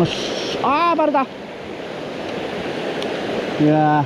よし。あー、バレた。いや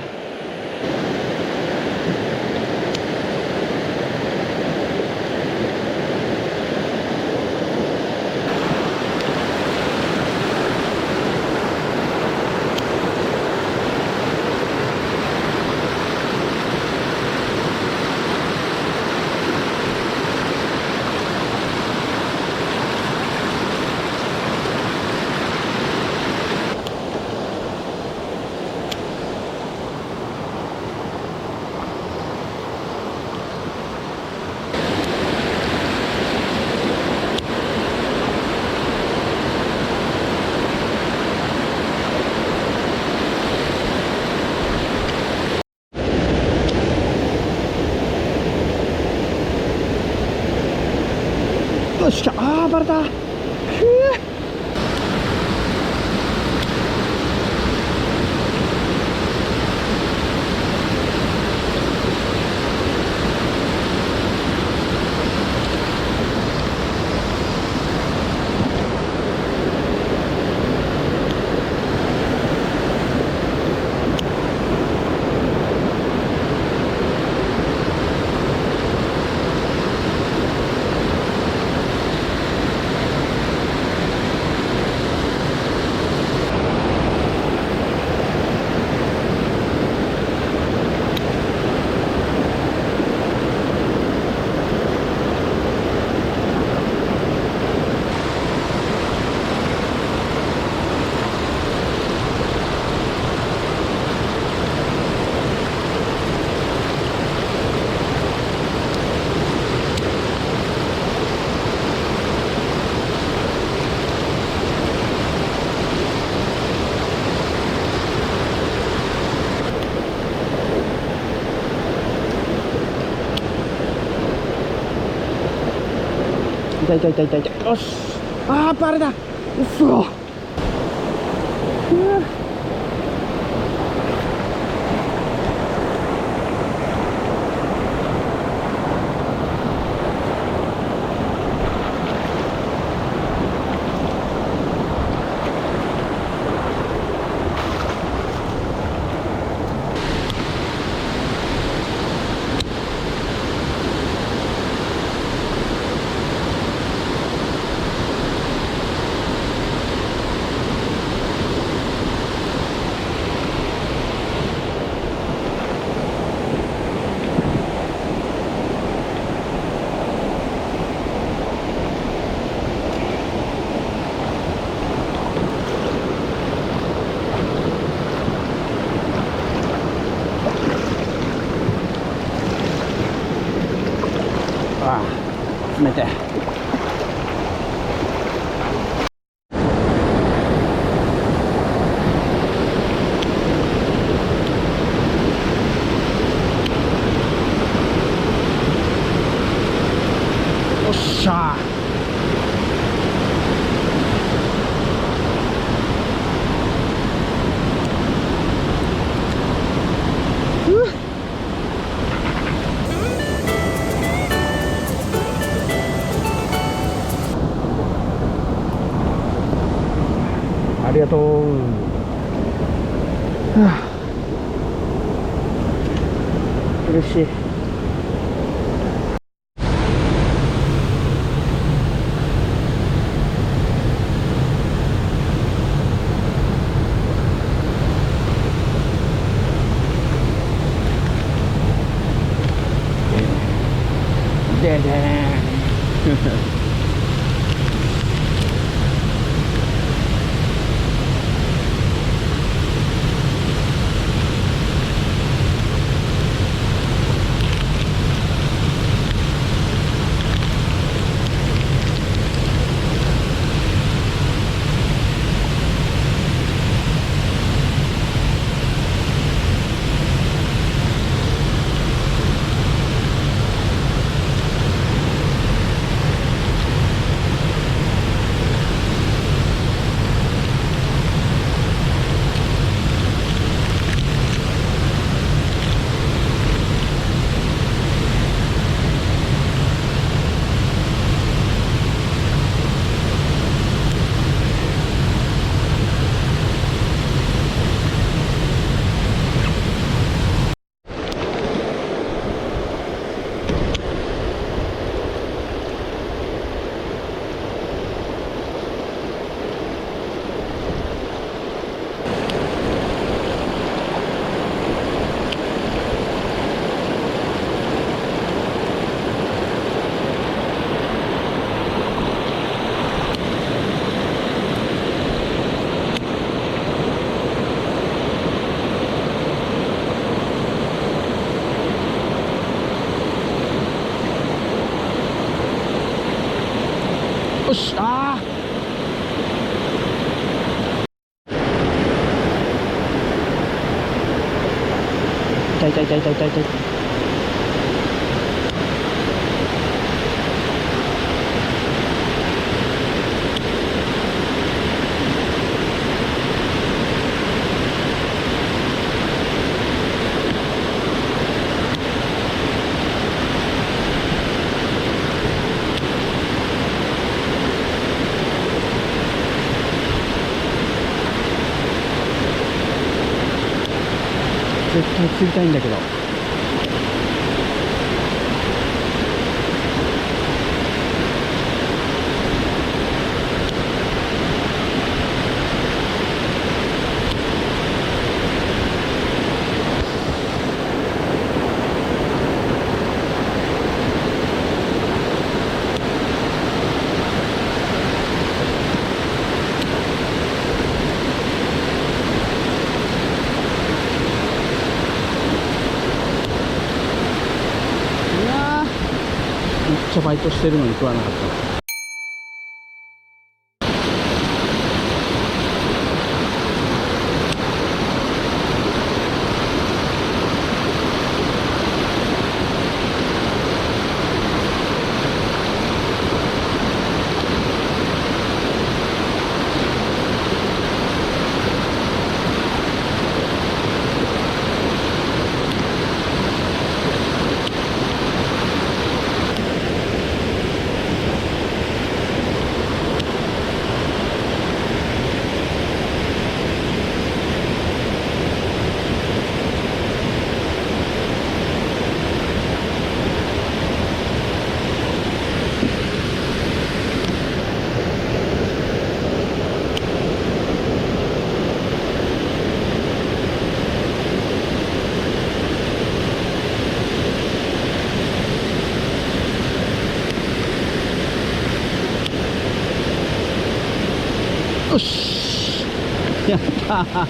よっしゃ。あー、バレた。痛い痛い痛い痛い痛い。よし。あー、バレた。うっそ。あー、冷てえ。よっしゃー。ありがとう。はあ、嬉しい。ででーん。たいたいたいたいたいた。絶対釣りたいんだけど。めっちゃバイトしてるのに食わなかった。よし、やったー。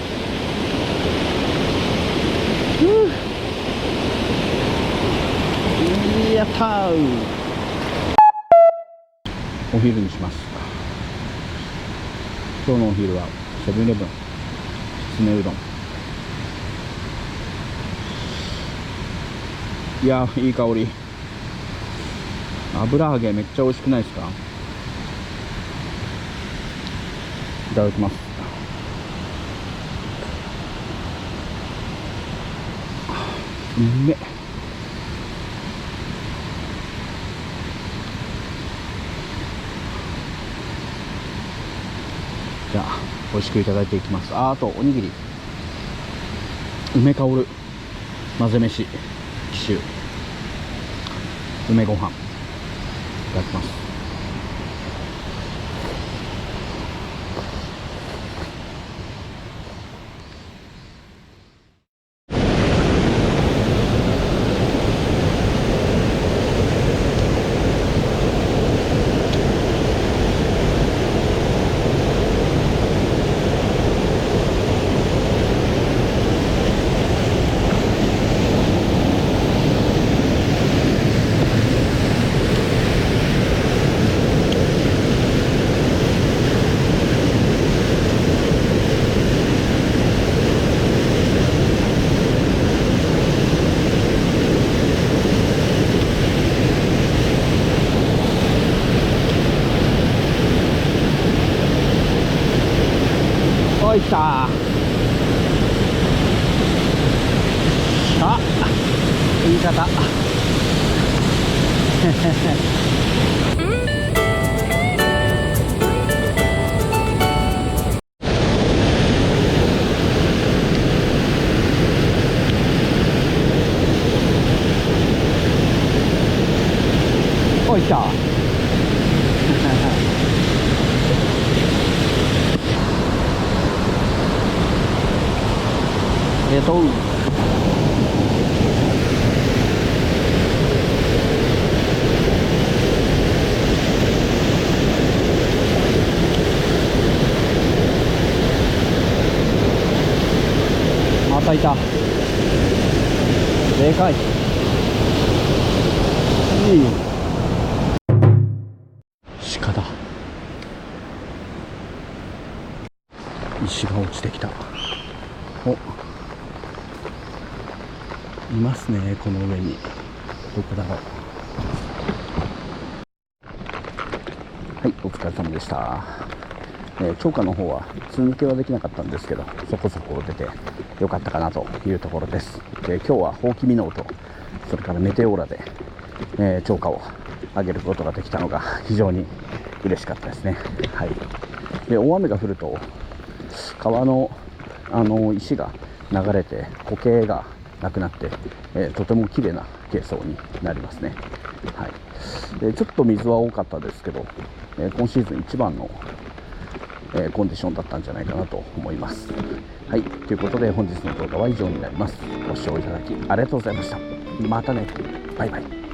やったー。お昼にします。今日のお昼はセブンイレブンきつねうどん。いやー、いい香り。油揚げめっちゃ美味しくないですか？いただきます。うめっ。じゃあ美味しくいただいていきます。あとおにぎり、梅香る混ぜ飯紀州梅ご飯いただきます。いった。あ、言い方おいったありがとう。またいた。でかい。いい。鹿だ。石が落ちてきた。お。いますね、この上に。どこだろう。はい、お疲れ様でした。釣果の方は通抜けはできなかったんですけど、そこそこ出てよかったかなというところです。今日はほうきミノーと、それからメテオーラで、釣果を上げることができたのが非常に嬉しかったですね。はい、で大雨が降ると川の、石が流れて苔がなくなって、とても綺麗な景色になりますね。はい、でちょっと水は多かったですけど、今シーズン一番のコンディションだったんじゃないかなと思います。はい、ということで本日の動画は以上になります。ご視聴いただきありがとうございました。またね。バイバイ。